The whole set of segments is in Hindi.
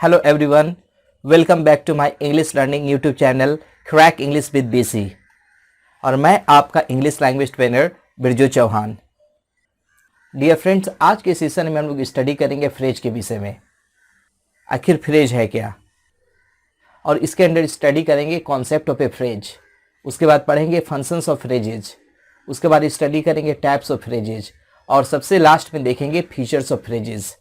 Hello everyone, welcome back to my English learning YouTube channel crack English with BC. और मैं आपका इंग्लिश लैंग्वेज ट्रेनर बिरजू चौहान। डियर फ्रेंड्स, आज के सेशन में हम लोग स्टडी करेंगे फ्रेज के विषय में। आखिर फ्रेज है क्या, और इसके अंदर स्टडी करेंगे कॉन्सेप्ट ऑफ ए फ्रेज। उसके बाद पढ़ेंगे फंक्शंस ऑफ फ्रेजेज। उसके बाद स्टडी करेंगे टाइप्स ऑफ फ्रेजेज, और सबसे लास्ट में देखेंगे फीचर्स ऑफ फ्रेजेज।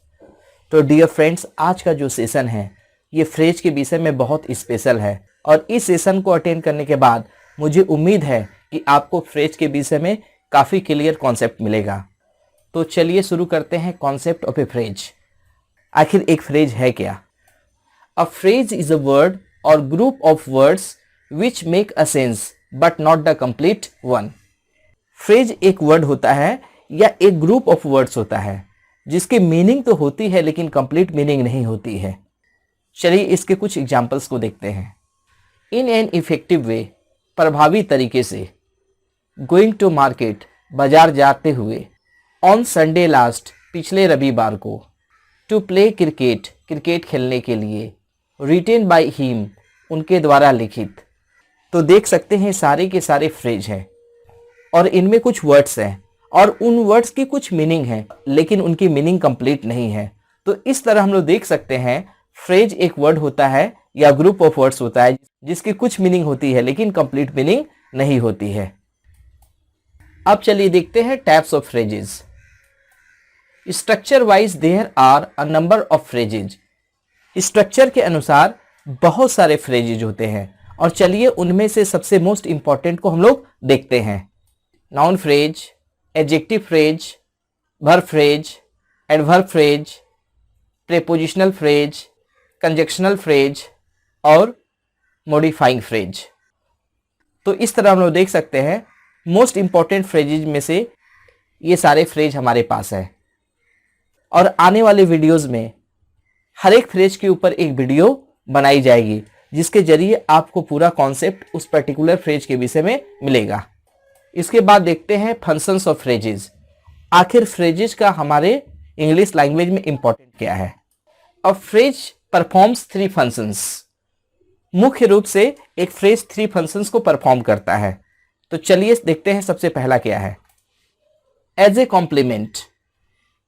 तो डियर फ्रेंड्स, आज का जो सेशन है ये फ्रेज के विषय में बहुत स्पेशल है, और इस सेशन को अटेंड करने के बाद मुझे उम्मीद है कि आपको फ्रेज के विषय में काफ़ी क्लियर कॉन्सेप्ट मिलेगा। तो चलिए शुरू करते हैं कॉन्सेप्ट ऑफ ए फ्रेज। आखिर एक फ्रेज है क्या? A phrase is a word or group of words which make a sense but not the complete one. Phrase एक वर्ड होता है या एक ग्रुप ऑफ वर्ड्स होता है जिसकी मीनिंग तो होती है लेकिन कंप्लीट मीनिंग नहीं होती है। चलिए इसके कुछ एग्जाम्पल्स को देखते हैं। इन एन इफेक्टिव वे, प्रभावी तरीके से। गोइंग टू मार्केट, बाजार जाते हुए। ऑन संडे लास्ट, पिछले रविवार को। टू प्ले क्रिकेट, क्रिकेट खेलने के लिए। रिटेन बाय हिम, उनके द्वारा लिखित। तो देख सकते हैं सारे के सारे फ्रेज हैं और इनमें कुछ वर्ड्स हैं और उन वर्ड्स की कुछ मीनिंग है लेकिन उनकी मीनिंग कंप्लीट नहीं है। तो इस तरह हम लोग देख सकते हैं फ्रेज एक वर्ड होता है या ग्रुप ऑफ वर्ड्स होता है जिसकी कुछ मीनिंग होती है लेकिन कंप्लीट मीनिंग नहीं होती है। अब चलिए देखते हैं types of phrases. Structure wise there are a number of phrases. Structure के अनुसार बहुत सारे फ्रेजेज होते हैं और चलिए उनमें से सबसे मोस्ट इंपॉर्टेंट को हम लोग देखते हैं। Noun phrase, adjective phrase, verb phrase, adverb phrase, prepositional phrase, conjunctional phrase और मॉडिफाइंग फ्रेज। तो इस तरह हम लोग देख सकते हैं मोस्ट इंपॉर्टेंट फ्रेजेज में से ये सारे फ्रेज हमारे पास है। और आने वाले वीडियोस में हर एक फ्रेज के ऊपर एक वीडियो बनाई जाएगी जिसके जरिए आपको पूरा कॉन्सेप्ट उस पर्टिकुलर फ्रेज के विषय में मिलेगा। इसके बाद देखते हैं फंक्शंस ऑफ फ्रेजेस। आखिर फ्रेजेस का हमारे इंग्लिश लैंग्वेज में इंपॉर्टेंट क्या है? A phrase performs 3 functions. मुख्य रूप से एक फ्रेज 3 फंक्शंस को परफॉर्म करता है। तो चलिए देखते हैं सबसे पहला क्या है। As a complement,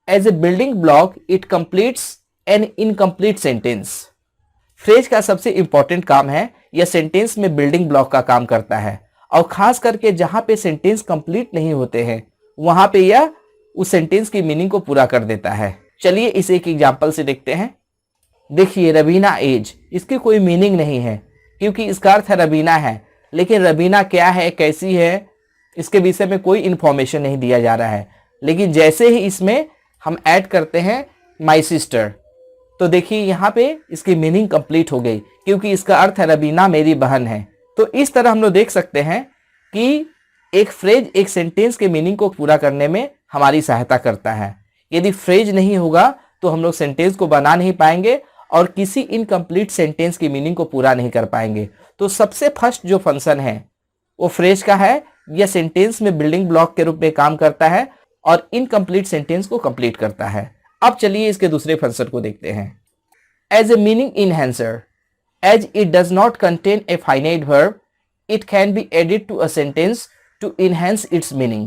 as a building block it completes an incomplete sentence. Phrase का सबसे इंपॉर्टेंट काम है यह सेंटेंस में बिल्डिंग ब्लॉक का काम करता है, और खास करके जहां पे सेंटेंस कंप्लीट नहीं होते हैं वहां पे यह उस सेंटेंस की मीनिंग को पूरा कर देता है। चलिए इसे एक एग्जांपल से देखते हैं। देखिए रबीना एज, इसकी कोई मीनिंग नहीं है क्योंकि इसका अर्थ है रबीना है, लेकिन रबीना क्या है, कैसी है, इसके विषय में कोई इंफॉर्मेशन नहीं दिया जा रहा है। लेकिन जैसे ही इसमें हम ऐड करते हैं माई सिस्टर, तो देखिए यहाँ पे इसकी मीनिंग कंप्लीट हो गई क्योंकि इसका अर्थ है रबीना मेरी बहन है। तो इस तरह हम लोग देख सकते हैं कि एक फ्रेज एक सेंटेंस के मीनिंग को पूरा करने में हमारी सहायता करता है। यदि फ्रेज नहीं होगा तो हम लोग सेंटेंस को बना नहीं पाएंगे और किसी इनकम्प्लीट सेंटेंस की मीनिंग को पूरा नहीं कर पाएंगे। तो सबसे फर्स्ट जो फंक्शन है वो फ्रेज का है। यह सेंटेंस में बिल्डिंग ब्लॉक के रूप में काम करता है और इनकम्प्लीट सेंटेंस को कंप्लीट करता है। अब चलिए इसके दूसरे फंक्शन को देखते हैं। As a meaning enhancer, as it does not contain a finite verb, it can be added to a sentence to enhance its meaning.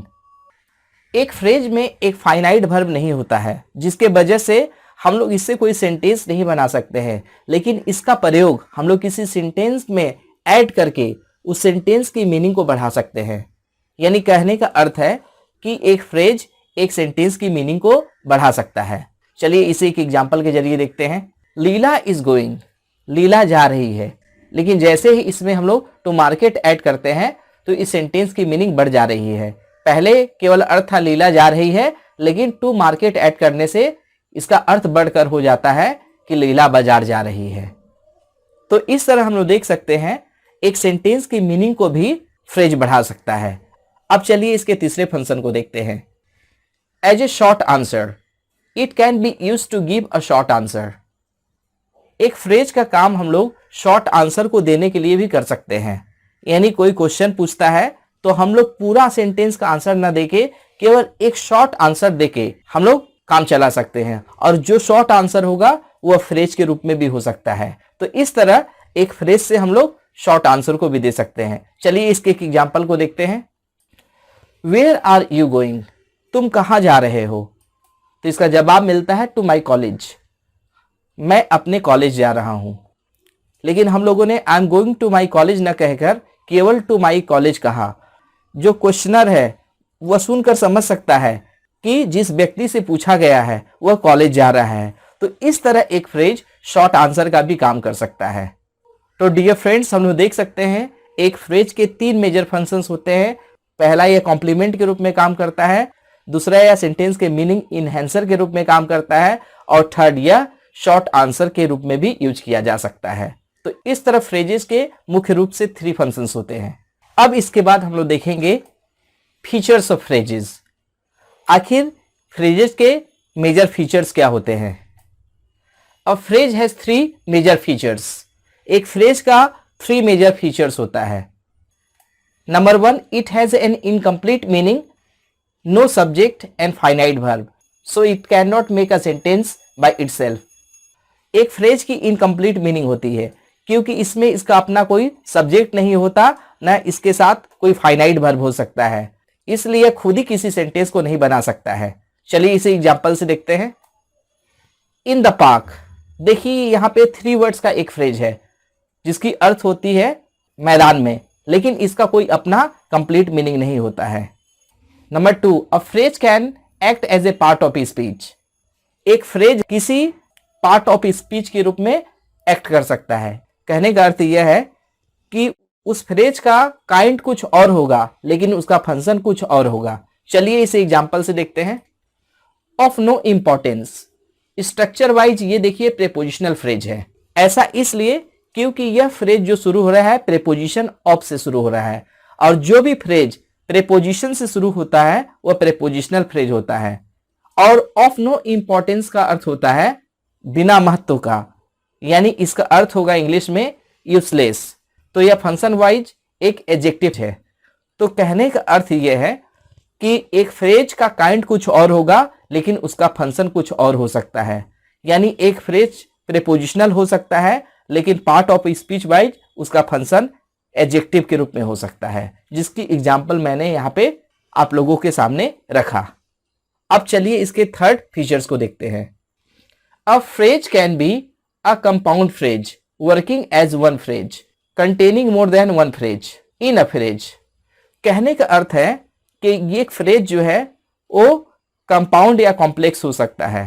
एक फ्रेज में एक फाइनाइट वर्ब नहीं होता है जिसके वजह से हम लोग इससे कोई सेंटेंस नहीं बना सकते हैं, लेकिन इसका प्रयोग हम लोग किसी सेंटेंस में ऐड करके उस सेंटेंस की मीनिंग को बढ़ा सकते हैं। यानी कहने का अर्थ है कि एक फ्रेज एक सेंटेंस की मीनिंग को बढ़ा सकता है। चलिए इसे एक एग्जाम्पल के जरिए देखते हैं। लीला इज गोइंग, लीला जा रही है, लेकिन जैसे ही इसमें हम लोग टू मार्केट ऐड करते हैं तो इस सेंटेंस की मीनिंग बढ़ जा रही है। पहले केवल अर्थ था लीला जा रही है, लेकिन टू मार्केट ऐड करने से इसका अर्थ बढ़कर हो जाता है कि लीला बाजार जा रही है। तो इस तरह हम लोग देख सकते हैं एक सेंटेंस की मीनिंग को भी फ्रेज बढ़ा सकता है। अब चलिए इसके तीसरे फंक्शन को देखते हैं। As a short answer, it can be used to give a short answer. एक फ्रेज का काम हम लोग शॉर्ट आंसर को देने के लिए भी कर सकते हैं। यानी कोई क्वेश्चन पूछता है तो हम लोग पूरा सेंटेंस का आंसर ना देके केवल एक शॉर्ट आंसर देके हम लोग काम चला सकते हैं, और जो शॉर्ट आंसर होगा वह फ्रेज के रूप में भी हो सकता है। तो इस तरह एक फ्रेज से हम लोग शॉर्ट आंसर को भी दे सकते हैं। चलिए इसके एक एग्जाम्पल को देखते हैं। वेयर आर यू गोइंग, तुम कहाँ जा रहे हो? तो इसका जवाब मिलता है टू माई कॉलेज, मैं अपने कॉलेज जा रहा हूं। लेकिन हम लोगों ने I am going to my college न कहकर केवल टू माई कॉलेज कहा। जो क्वेश्चनर है वह सुनकर समझ सकता है कि जिस व्यक्ति से पूछा गया है वह कॉलेज जा रहा है। तो इस तरह एक फ्रेज शॉर्ट आंसर का भी काम कर सकता है। तो डियर फ्रेंड्स, हम लोग देख सकते हैं एक फ्रेज के 3 मेजर फंक्शंस होते हैं। पहला, यह कॉम्प्लीमेंट के रूप में काम करता है। दूसरा, यह सेंटेंस के मीनिंग इनहेंसर के रूप में काम करता है। और थर्ड, यह शॉर्ट आंसर के रूप में भी यूज किया जा सकता है। तो इस तरह फ्रेजेस के मुख्य रूप से 3 फंक्शंस होते हैं। अब इसके बाद हम लोग देखेंगे फीचर्स ऑफ फ्रेजेस। आखिर फ्रेजेस के मेजर फीचर्स क्या होते हैं? A phrase has 3 major features. एक फ्रेज का 3 मेजर फीचर्स होता है। Number 1, it has an incomplete meaning, no subject and finite verb, so it can not make a sentence by itself. एक फ्रेज की इनकम्प्लीट मीनिंग होती है क्योंकि इसमें इसका अपना कोई सब्जेक्ट नहीं होता, न इसके साथ कोई फाइनाइट वर्ब हो सकता है, इसलिए खुद ही किसी सेंटेंस को नहीं बना सकता है। चलिए इसे एग्जांपल से देखते हैं। इन द पार्क, देखिए यहाँ पे 3 वर्ड्स का एक फ्रेज है जिसकी अर्थ होती है मैदान में, लेकिन इसका कोई अपना कंप्लीट मीनिंग नहीं होता है। Number 2, a phrase can act as a part of speech. एक फ्रेज किसी पार्ट ऑफ स्पीच के रूप में एक्ट कर सकता है। कहने का अर्थ यह है कि उस फ्रेज का काइंड कुछ और होगा लेकिन उसका फंक्शन कुछ और होगा। चलिए इसे एग्जांपल से देखते हैं। Of no importance, structure wise ये देखिए प्रेपोजिशनल फ्रेज है। ऐसा इसलिए क्योंकि यह फ्रेज जो शुरू हो रहा है प्रेपोजिशन ऑफ से शुरू हो रहा है, और जो भी फ्रेज प्रेपोजिशन से शुरू होता है वह प्रेपोजिशनल फ्रेज होता है। और ऑफ नो इम्पोर्टेंस का अर्थ होता है बिना महत्व का, यानी इसका अर्थ होगा इंग्लिश में यूजलेस। तो यह फंक्शन वाइज एक एडजेक्टिव है। तो कहने का अर्थ यह है कि एक फ्रेज का काइंड कुछ और होगा लेकिन उसका फंक्शन कुछ और हो सकता है। यानी एक फ्रेज प्रेपोजिशनल हो सकता है लेकिन पार्ट ऑफ स्पीच वाइज उसका फंक्शन एडजेक्टिव के रूप में हो सकता है, जिसकी एग्जाम्पल मैंने यहाँ पे आप लोगों के सामने रखा। अब चलिए इसके थर्ड फीचर्स को देखते हैं। A phrase can be a compound phrase working as one phrase containing more than one phrase in a phrase. कहने का अर्थ है कि ये एक फ्रेज जो है वो कंपाउंड या कॉम्प्लेक्स हो सकता है।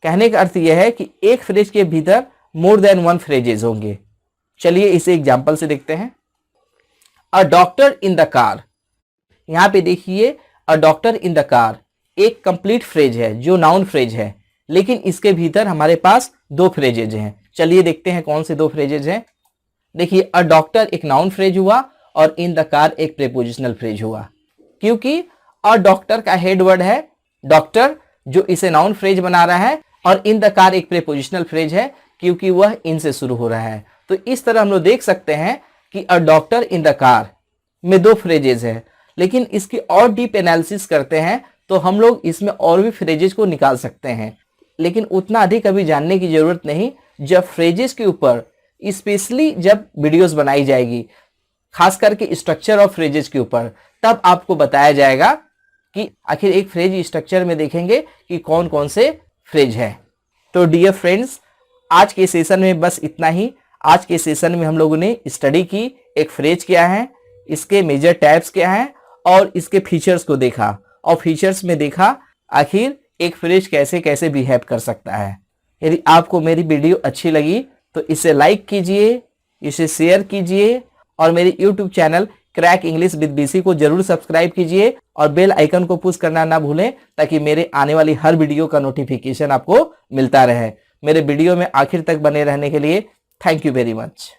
कहने का अर्थ यह है कि एक फ्रेज के भीतर मोर देन वन फ्रेजेस होंगे। चलिए इसे एग्जांपल से देखते हैं। A doctor in the car, यहाँ पे देखिए a doctor in the car एक कंप्लीट फ्रेज है जो नाउन फ्रेज है, लेकिन इसके भीतर हमारे पास 2 फ्रेजेज हैं। चलिए देखते हैं कौन से 2 फ्रेजेज हैं। देखिए अ डॉक्टर एक नाउन फ्रेज हुआ और इन द कार एक प्रेपोजिशनल फ्रेज हुआ, क्योंकि अ डॉक्टर का हेड वर्ड है डॉक्टर जो इसे नाउन फ्रेज बना रहा है, और इन द कार एक प्रेपोजिशनल फ्रेज है क्योंकि वह इन से शुरू हो रहा है। तो इस तरह हम लोग देख सकते हैं कि a doctor in the car में 2 फ्रेजेज है, लेकिन इसकी और डीप एनालिसिस करते हैं तो हम लोग इसमें और भी फ्रेजेज को निकाल सकते हैं, लेकिन उतना अधिक अभी जानने की जरूरत नहीं। जब फ्रेजेस के ऊपर स्पेशली जब वीडियोस बनाई जाएगी, खास करके स्ट्रक्चर ऑफ फ्रेजेस के ऊपर, तब आपको बताया जाएगा कि आखिर एक फ्रेज स्ट्रक्चर में देखेंगे कि कौन कौन से फ्रेज है। तो डियर फ्रेंड्स, आज के सेशन में बस इतना ही। आज के सेशन में हम लोगों ने स्टडी की एक फ्रेज क्या है, इसके मेजर टाइप्स क्या हैं, और इसके फीचर्स को देखा, और फीचर्स में देखा आखिर एक फ्रेज कैसे कैसे बिहेव कर सकता है। यदि आपको मेरी वीडियो अच्छी लगी तो इसे लाइक कीजिए, इसे शेयर कीजिए, और मेरे YouTube channel crack English with BC को जरूर सब्सक्राइब कीजिए, और बेल आइकन को पुश करना ना भूलें ताकि मेरे आने वाली हर वीडियो का नोटिफिकेशन आपको मिलता रहे। मेरे वीडियो में आखिर तक बने रहने के लिए थैंक यू वेरी मच।